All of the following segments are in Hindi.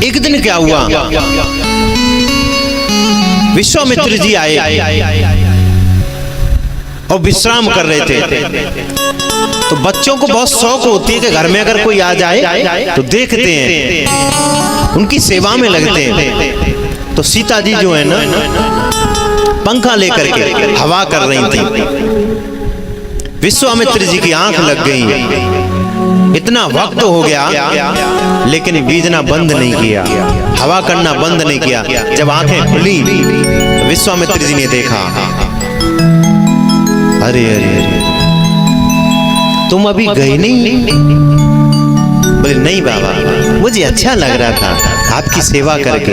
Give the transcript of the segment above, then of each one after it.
एक दिन क्या हुआ, विश्वामित्र जी आए और विश्राम कर रहे थे। तो बच्चों को बहुत शौक होती है कि घर में अगर कोई आ जाए तो देखते हैं, उनकी सेवा में लगते हैं। तो सीता जी जो है ना, पंखा लेकर के हवा कर रही थी। विश्वामित्र जी की आंख लग गई। इतना वक्त हो गया लेकिन बीजना बंद नहीं किया, हवा करना बंद नहीं किया। जब आंखें खुली विश्वामित्र जी ने देखा, अरे अरे अरे तुम अभी गए नहीं? बोले नहीं बाबा, मुझे अच्छा लग रहा था आपकी सेवा करके।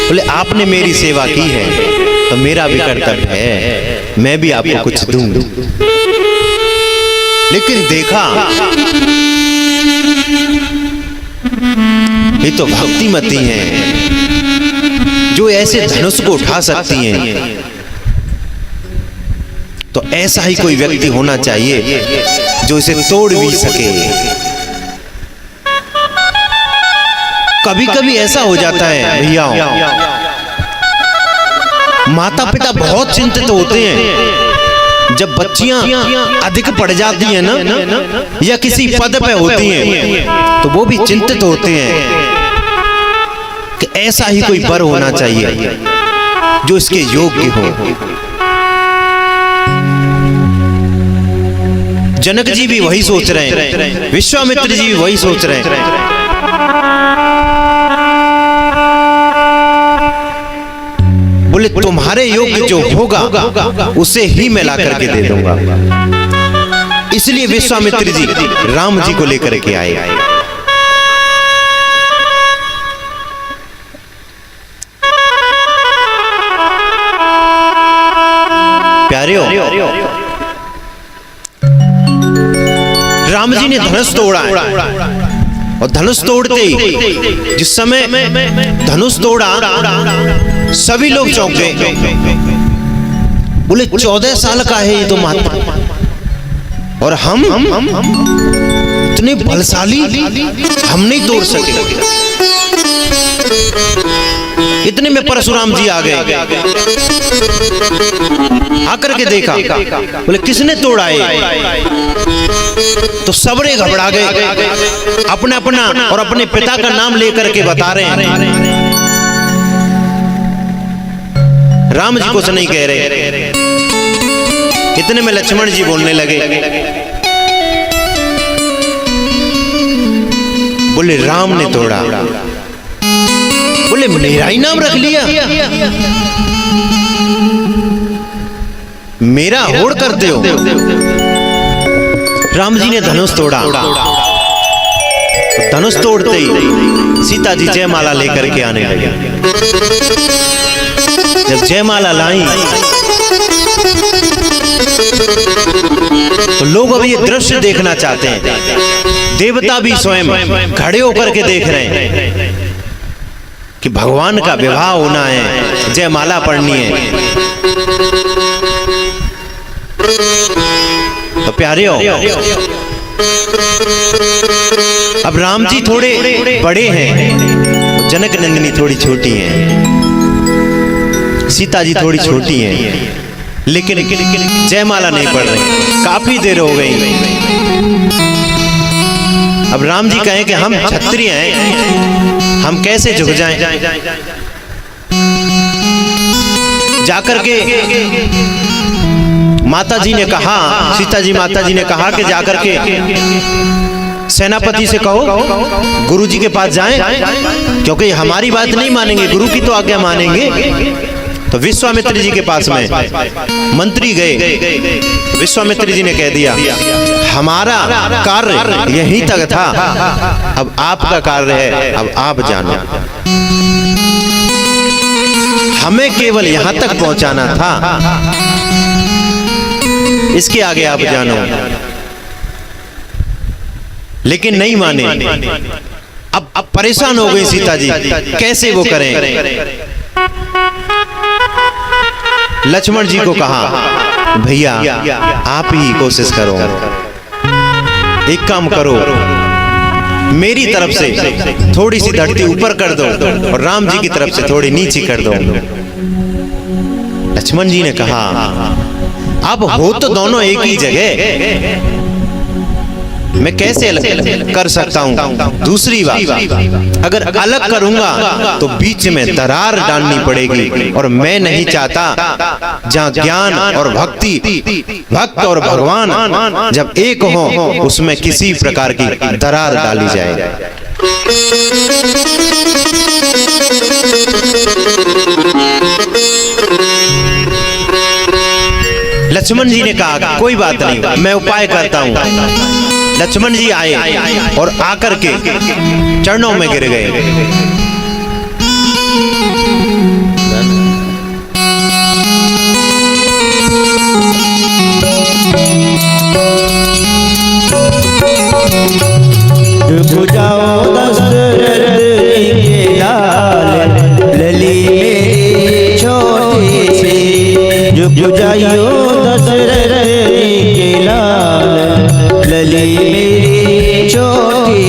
बोले आपने मेरी सेवा की है तो मेरा भी कर्तव्य है, मैं भी आपको कुछ दूं। लेकिन देखा ये तो भक्तिमती हैं जो ऐसे धनुष को उठा सकती हैं। तो ऐसा ही कोई व्यक्ति होना चाहिए जो इसे तोड़ भी सके। कभी कभी ऐसा हो जाता है भैया, माता पिता बहुत चिंतित होते हैं जब बच्चियां अधिक पढ़ जाती हैं ना, या किसी पद पे होती हैं, तो वो भी चिंतित होते हैं कि ऐसा ही कोई वर होना चाहिए जो इसके योग्य हो। जनक जी भी वही सोच रहे हैं, विश्वामित्र जी भी वही सोच रहे हैं। बोले तुम्हारे योग्य जो होगा उसे ही मैं ला करके दे दूंगा। इसलिए विश्वामित्र जी राम जी को लेकर के आए। प्यारियों, राम जी ने धनुष तोड़ा और धनुष तोड़ते ही जिस समय धनुष तोड़ा सभी लोग चौंक गए। बोले 14 साल का है ये तो माता, और हम इतने बलशाली, हम नहीं तोड़ सके। इतने में परशुराम जी आ गए। आकर के देखा, बोले किसने तोड़ा है? तो सबरे घबरा गए, अपना अपना और अपने पिता का नाम लेकर के बता रहे हैं। राम जी कुछ नहीं कह रहे। इतने में लक्ष्मण जी बोलने लगे, बोले राम ने तोड़ा। बोले मेरा ही नाम रख लिया, मेरा होड़ करते हो। राम जी ने धनुष तोड़ा। धनुष तोड़ते ही सीता जी जयमाला लेकर के आने लगे। जब जयमाला लाई तो लोग अब ये दृश्य देखना चाहते हैं। देवता भी स्वयं खड़े होकर के देख रहे हैं कि भगवान का विवाह होना है, जयमाला पढ़नी है। तो प्यारियों, अब राम जी थोड़े बड़े हैं, जनक नंदिनी थोड़ी छोटी हैं, सीता जी थोड़ी छोटी हैं, लेकिन जयमाला नहीं पढ़ रही। काफी देर हो गई। अब राम जी कहें कि हम क्षत्रिय हैं, हम कैसे झुक जाएं? जाकर के माता जी ने कहा, सीता जी माता जी ने कहा कि जाकर के सेनापति से कहो गुरु जी के पास जाएं, क्योंकि हमारी बात नहीं मानेंगे, गुरु की तो आज्ञा मानेंगे। तो विश्वामित्र जी के पास में मंत्री गए। विश्वामित्र जी ने कह दिया हमारा कार्य यहीं तक था, अब आपका कार्य है, अब आप जानो। हमें केवल यहां तक पहुंचाना था, इसके आगे आप जानो। लेकिन नहीं माने। अब परेशान हो गई सीता जी, कैसे वो करें? लक्ष्मण जी को कहा भैया आप ही कोशिश करो। एक काम करो, मेरी तरफ से थोड़ी सी धरती ऊपर कर दो और राम जी की तरफ से थोड़ी नीचे कर दो। लक्ष्मण जी ने कहा, अब हो तो दोनों एक ही जगह, मैं कैसे अलग कर सकता हूं? दूसरी बात, अगर अलग करूंगा तो बीच में दरार डालनी पड़ेगी, और मैं नहीं चाहता जहां ज्ञान और भक्ति, भक्त और भगवान जब एक हो, उसमें किसी प्रकार की दरार डाली जाए। लक्ष्मण जी ने कहा, कोई बात नहीं, मैं उपाय करता हूं। लक्ष्मण जी आए और आकर के चरणों में गिर गए। झुक जाओ दशरथ के लाल, लली मेरी छोटी सी। झुक जाओ दशरथ के लाल, लली मेरी छोटी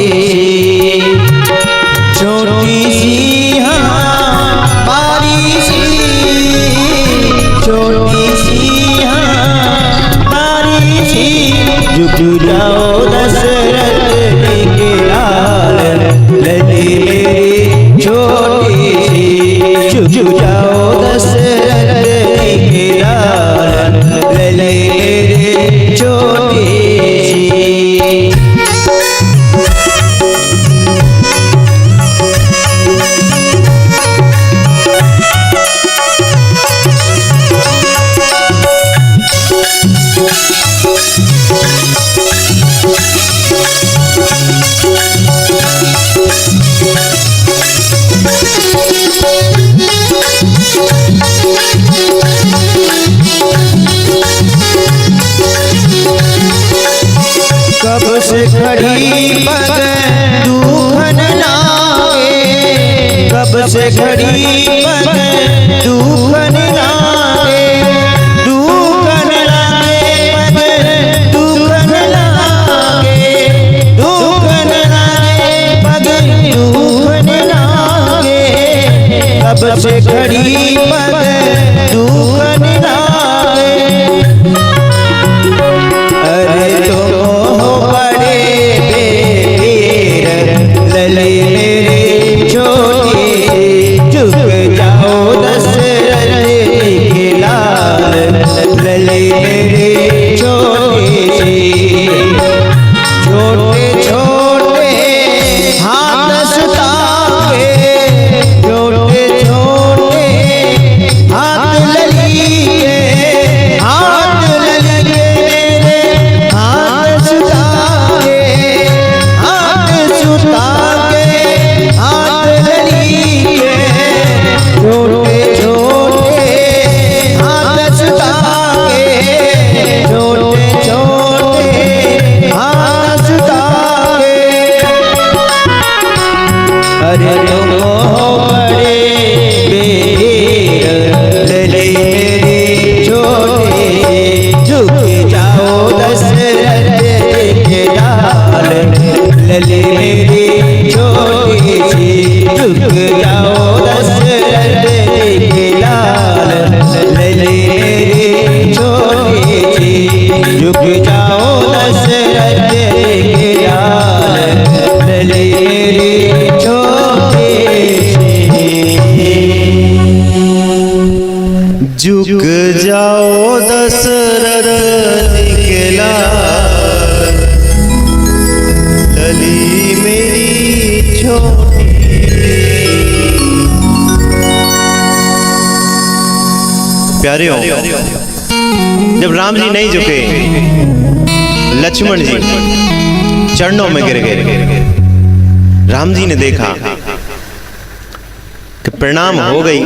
सी, हमारी सी, छोटी सी हमारी सी। झुक जाओ दशरथ के लाल, लली मेरी छोटी सी। झुक जाओ दशरथ के लाल, लली मेरी छोटी सी। कब से खड़ी पग दुखन लागे, कब से खड़ी पग दुखन लागे, दुखन लागे पग दुखन लागे, दुखन लागे पग दुखन लागे। कब से खड़ी पग दुखन लागे। अरे तुम हो बड़े वीर, लली मेरी छोटी। झुक जाओ दशरथ के लाल, लली मेरी छोटी सी। छोटे छोटे हाथ सुता के, छोटे छोटे हाथ लली के, हाथ लली के मेरे हाथ सुता के, हाथ सुता के, हाथ लली के। छोटे छोटे हाथ सुता के, छोटे छोटे हाथ सुता के। अरे तुम हो बड़े वीर, लली मेरी छोटी। झुक जाओ दशरथ के लाल, लली मेरी छोटी सी। झुक जाओ दशरथ के लाल, लली मेरी छोटी सी। झुक जाओ दशरथ के लाल, लली मेरी छोटी सी। झुक जाओ दशरथ के लाल, लली मेरी छोटी। प्यारे हो, जब राम जी नहीं झुके, लक्ष्मण जी चरणों में गिर गए। राम जी ने देखा कि प्रणाम हो गई,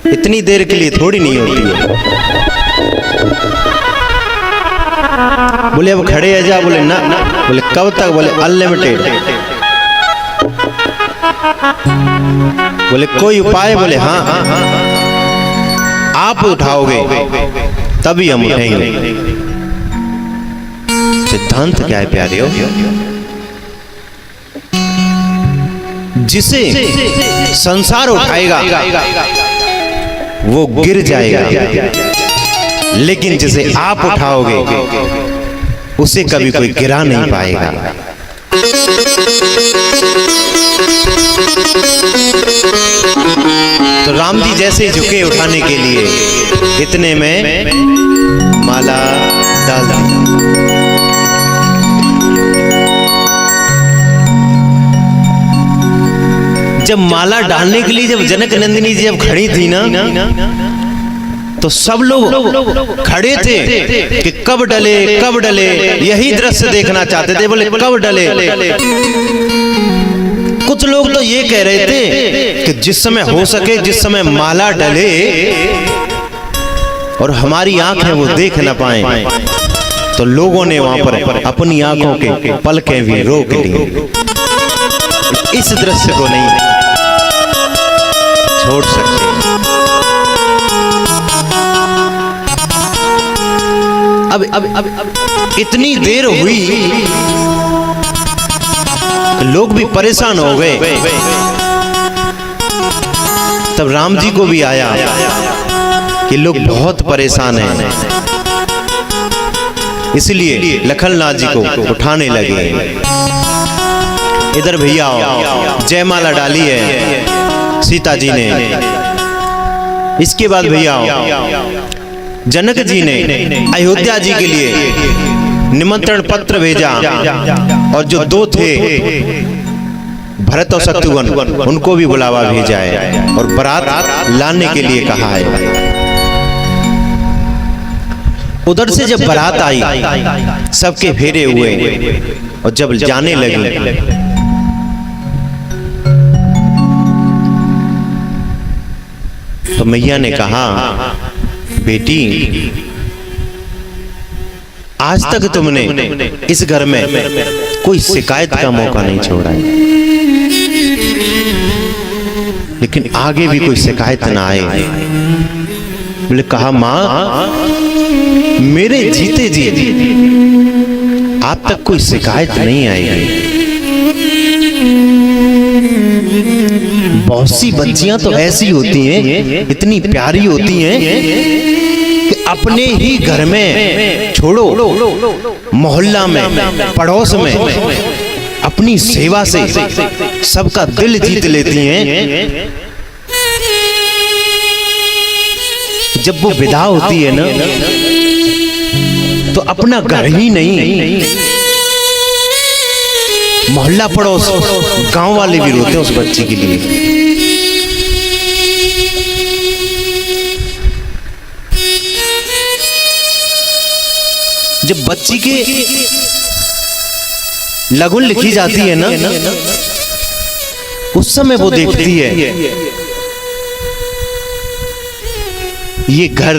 इतनी देर के लिए थोड़ी नहीं होती है। बोले अब खड़े है जा, बोले ना। बोले कब तक? बोले अनलिमिटेड। बोले कोई उपाय? बोले हाँ, आप उठाओगे तभी हम उठेंगे। सिद्धांत क्या है प्यारियों? जिसे संसार उठाएगा वो गिर जाएगा, लेकिन जिसे आप उठाओगे उसे कभी कोई गिरा नहीं पाएगा। तो राम जी जैसे झुके उठाने के लिए, इतने में माला डाल दी। जब माला डालने के लिए जब जनक नंदिनी जी जब खड़ी थी ना, तो सब लोग खड़े थे कि कब डले कब डले, यही दृश्य देखना चाहते थे। बोले कब डले। कुछ लोग तो ये कह रहे थे कि जिस समय हो सके, जिस समय माला डले और हमारी आंखें वो देख न पाए, तो लोगों ने वहां पर अपनी आंखों के पलकें भी रोक ली। इस दृश्य को नहीं छोड़ सकते। अब इतनी देर हुई, लोग भी परेशान हो गए। तब राम जी को भी आया कि लोग बहुत परेशान हैं, इसलिए लखनलाल जी को उठाने लगे। इधर भैया जयमाला डाली है सीता जी ने। इसके बाद भैया जनक जी ने अयोध्या जी के लिए निमंत्रण पत्र भेजा, और जो दो थे भरत और शत्रुघ्न, उनको भी बुलावा भेजा है और बारात लाने के लिए कहा है। उधर से जब बारात आई, सबके फेरे हुए और जब जाने लगे, तो मैया ने कहा, बेटी आज तक तुमने इस घर में कोई शिकायत का मौका नहीं छोड़ा है, लेकिन आगे भी कोई शिकायत ना आए। बोले कहा, माँ मेरे जीते जी आप तक कोई शिकायत नहीं आएगी। बहुत सी बच्चियां तो ऐसी होती हैं, इतनी प्यारी होती हैं कि अपने ही घर में छोड़ो, मोहल्ला में, पड़ोस में अपनी सेवा से सबका दिल जीत लेती हैं। जब वो विदा होती है ना, तो अपना घर ही नहीं, मोहल्ला पड़ोस गांव वाले भी रोते हैं उस बच्ची के लिए। जब बच्ची के लगन लिखी जाती है ना, उस समय वो देखती है ये घर,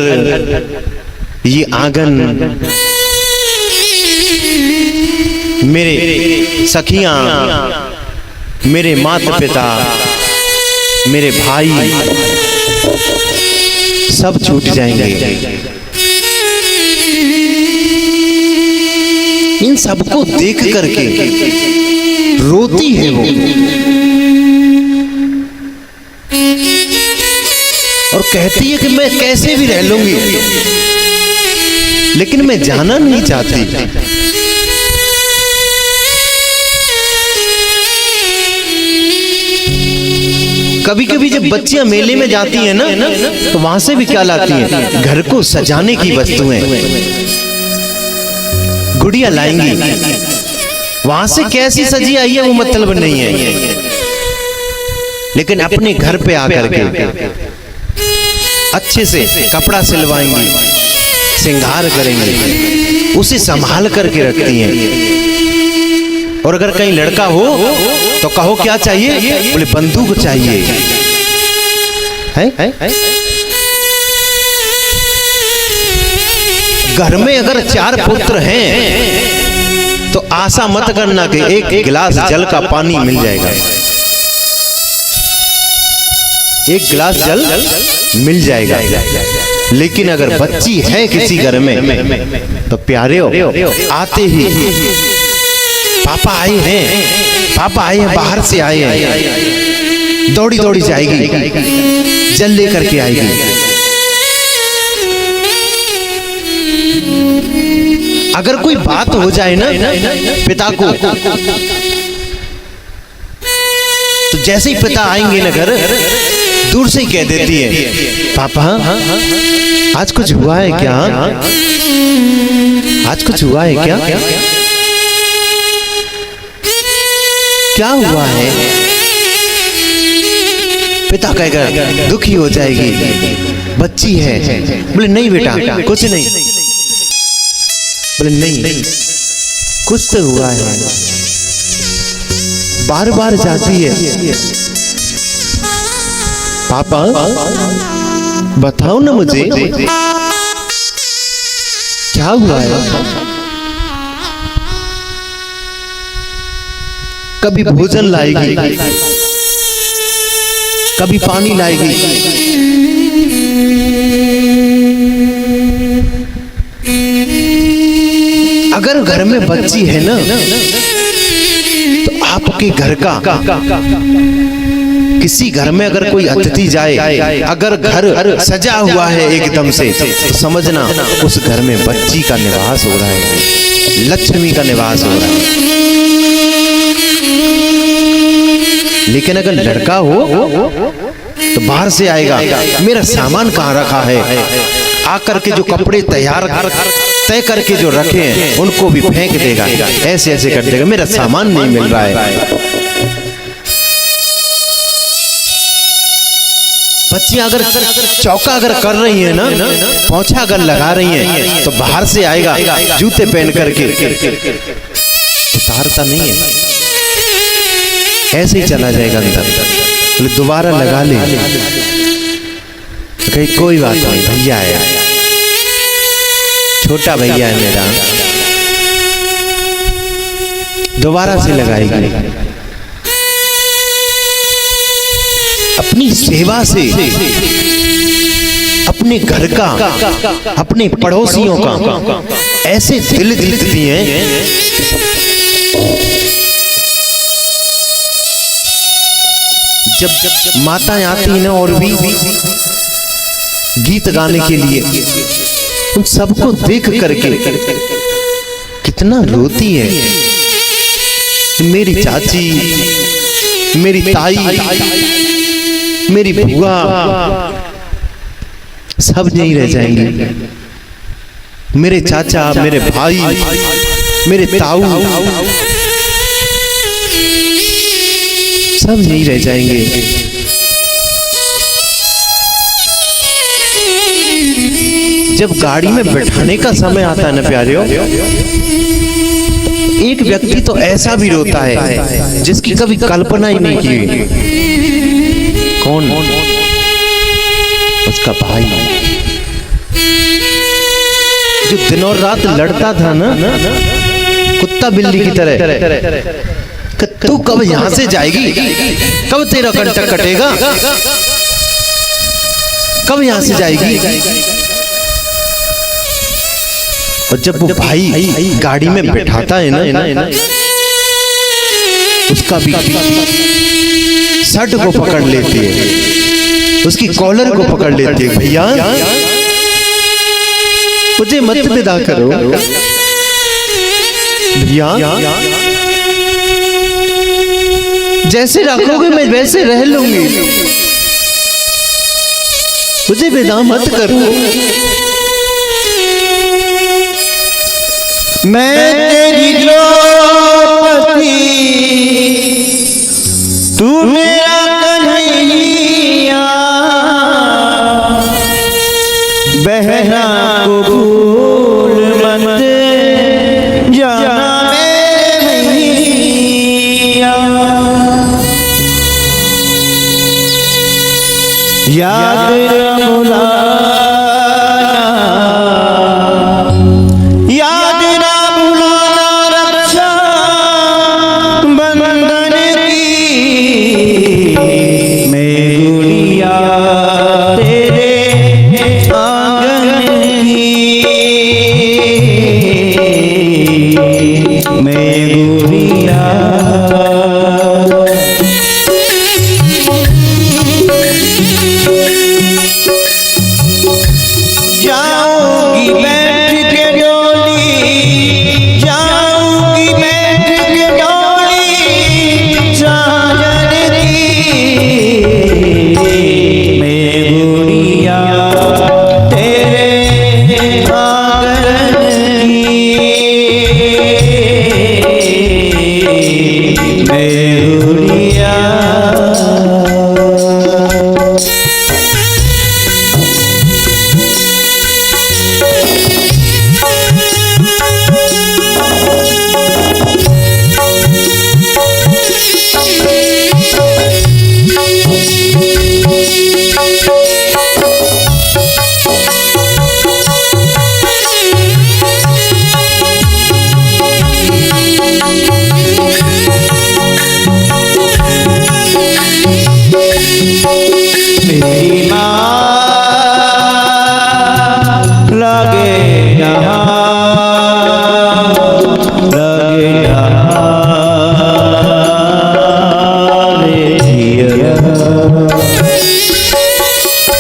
ये आंगन, मेरे सखियां, मेरे माता पिता, मेरे भाई सब छूट जाएंगे। इन सबको देख करके रोती है वो, और कहती है कि मैं कैसे भी रह लूंगी, लेकिन मैं जाना नहीं चाहती। कभी कभी जब बच्चियां मेले में जाती हैं ना, तो वहां से भी क्या लाती हैं? घर को सजाने की वस्तुएं, गुड़िया लाएंगी। वहां से कैसी सजी आई है वो मतलब नहीं है, लेकिन अपने घर पे आकर के अच्छे से कपड़ा सिलवाएंगी, श्रृंगार करेंगी, उसे संभाल करके रखती हैं। और अगर कहीं लड़का हो तो कहो क्या चाहिए? बोले बंदूक चाहिए है? घर में अगर 4 पुत्र हैं तो आशा मत करना कि एक गिलास जल का पानी मिल जाएगा। एक गिलास जल मिल जाएगा, लेकिन अगर बच्ची है किसी घर में तो प्यारे हो आते ही पापा आए हैं, पापा आए हैं, बाहर से आए हैं, दौड़ी दौड़ी जाएगी, जल लेकर के आएगी। अगर कोई बात हो जाए ना पिता को, तो जैसे ही पिता आएंगे ना घर, दूर से ही कह देती है, पापा आज कुछ हुआ है क्या? आज कुछ हुआ है क्या? क्या हुआ है? पिता कहेगा, दुखी हो जाएगी, बच्ची है। बोले नहीं बेटा, कुछ नहीं। बोले नहीं, कुछ तो हुआ है, बार बार जाती है। पापा बताओ ना मुझे, क्या हुआ है? कभी भोजन लाएगी, कभी पानी लाएगी, अगर घर में बच्ची है ना, तो आपके घर का किसी घर में अगर कोई अतिथि जाए, अगर घर सजा हुआ है एकदम से, तो समझना उस घर में बच्ची का निवास हो रहा है, लक्ष्मी का निवास हो रहा है। लेकिन अगर लड़का हो तो बाहर से आएगा, मेरा सामान कहाँ रखा है, आकर के जो कपड़े तय करके जो रखे हैं उनको भी फेंक देगा, ऐसे ऐसे कर देगा, मेरा सामान नहीं मिल रहा है। बच्चियां अगर चौका अगर कर रही है ना, पोंछा अगर लगा रही हैं, तो बाहर से आएगा जूते पहन करके, उतारता नहीं है, ऐसे ही चला जाएगा अंदर। बोले दोबारा लगा ले, तो कहीं कोई बात नहीं, भैया है, छोटा भैया है मेरा, दोबारा से लगाएगी। अपनी सेवा से अपने घर का, अपने पड़ोसियों का ऐसे दिल जीतती हैं। जब माताएं आती हैं ना और भी गीत गाने के लिए, उन सबको देख करके कितना रोती है। मेरी चाची, मेरी ताई, मेरी बुआ सब नहीं रह जाएंगे, मेरे चाचा, मेरे भाई, मेरे ताऊ सब नहीं रह जाएंगे। जब गाड़ी में बैठाने का समय आता है ना प्यारियों, एक व्यक्ति तो ऐसा भी रोता है जिसकी कभी कल्पना ही नहीं की। कौन? उसका भाई, जो दिन और रात लड़ता था ना कुत्ता बिल्ली की तरह, तू कब यहां से जाएगी, कब तेरा कंटक कटेगा, कब यहां से जाएगी। और जब वो भाई गाड़ी में बैठाता है ना, उसका भी शर्ट को पकड़ लेती है, उसकी कॉलर को पकड़ लेती है, भैया मुझे मत विदा करो, भैया जैसे रखोगे मैं वैसे रह लूंगी, मुझे विदा मत करो। मैं तेरी द्रौपदी, तू मेरा कन्हैया, बहना को भूल मत जाना मेरे भैया। याद रमुला, याद ना भुलाना रक्षा बंधन की, मैं गुड़िया तेरे आंगन मैं गुड़िया मेरी माँ लगे जहाँ लगे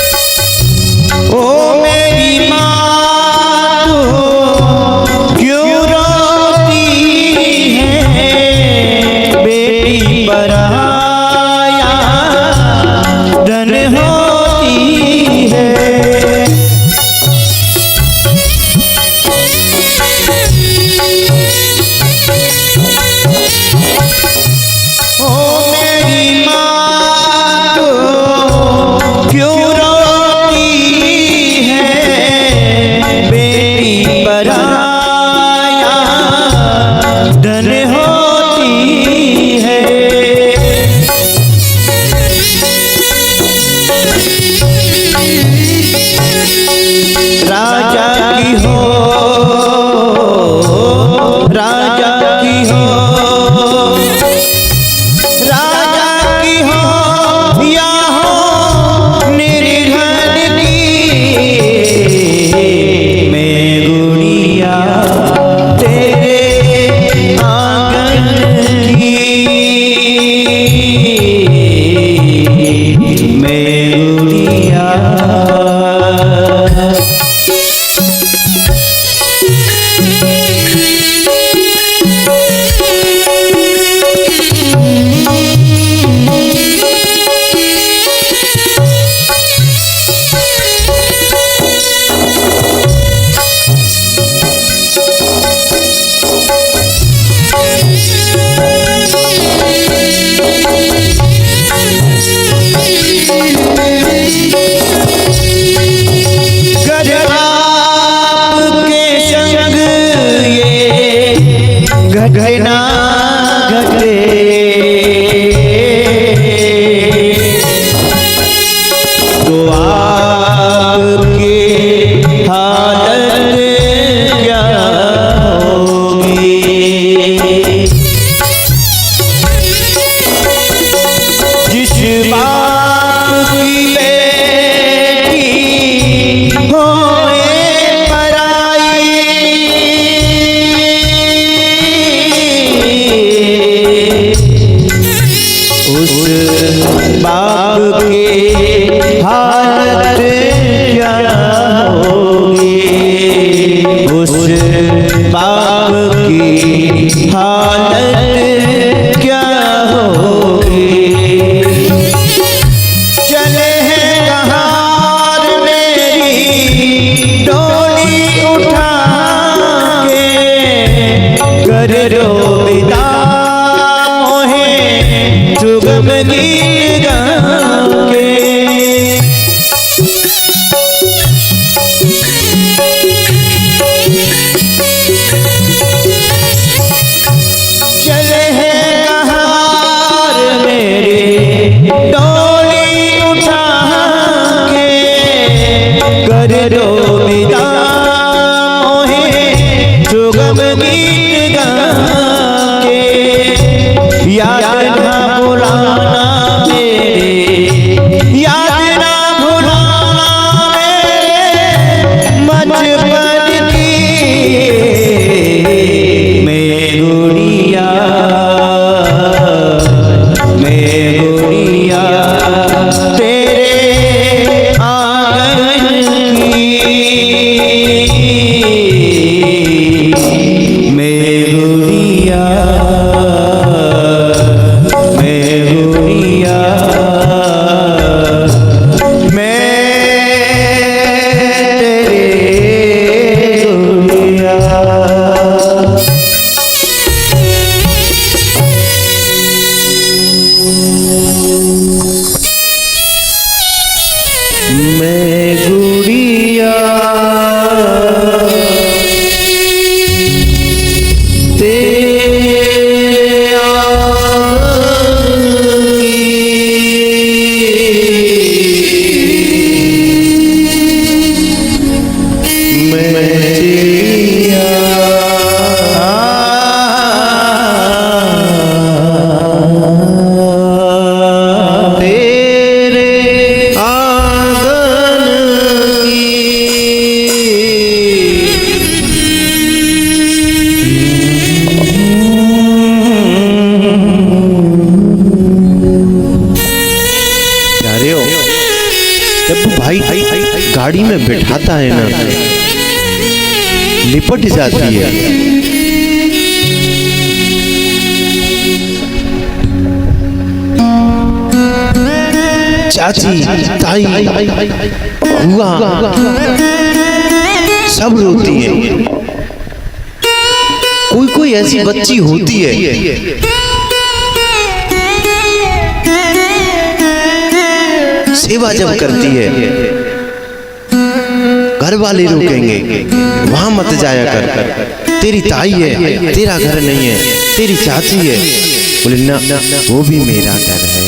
ओ मेरी माँ तू क्यों रोती है बेटी पराया धन होती है ओ मेरी माँ तो क्यों रोती है बेटी पराया धन होती है राजा की हो राजा की हो राजा की हो या हो निर्धन की मैं गुड़िया तेरे आंगन की मैं गुड़िया घटना घटे तो आपकी हालत क्या होगी जिस बाप की बेटी होए उस बाप की हालत क्या होगी उस बाप की हालत क्या होगी चले हैं कहार मेरी डोली उठा के कर रो विदा सुगम गीत गा के चले हैं कहार मेरे डोली उठा के कर दो विदा मोहे सुगम गीत गा के याद ना भुलाना मेरे याद ना भुलाना मेरे बचपन की मैं गुड़िया तेरे आंगन की मैं गुड़िया गाड़ी में बिठाता है ना, लिपट जाती है। चाची, ताई, बुआ सब रोती हैं। कोई कोई ऐसी बच्ची होती है सेवा जब करती है, घर वाले रोकेंगे, वहां मत जाया कर, तेरी ताई है, तेरा घर नहीं है, तेरी चाची है। बोले ना, वो भी मेरा घर है।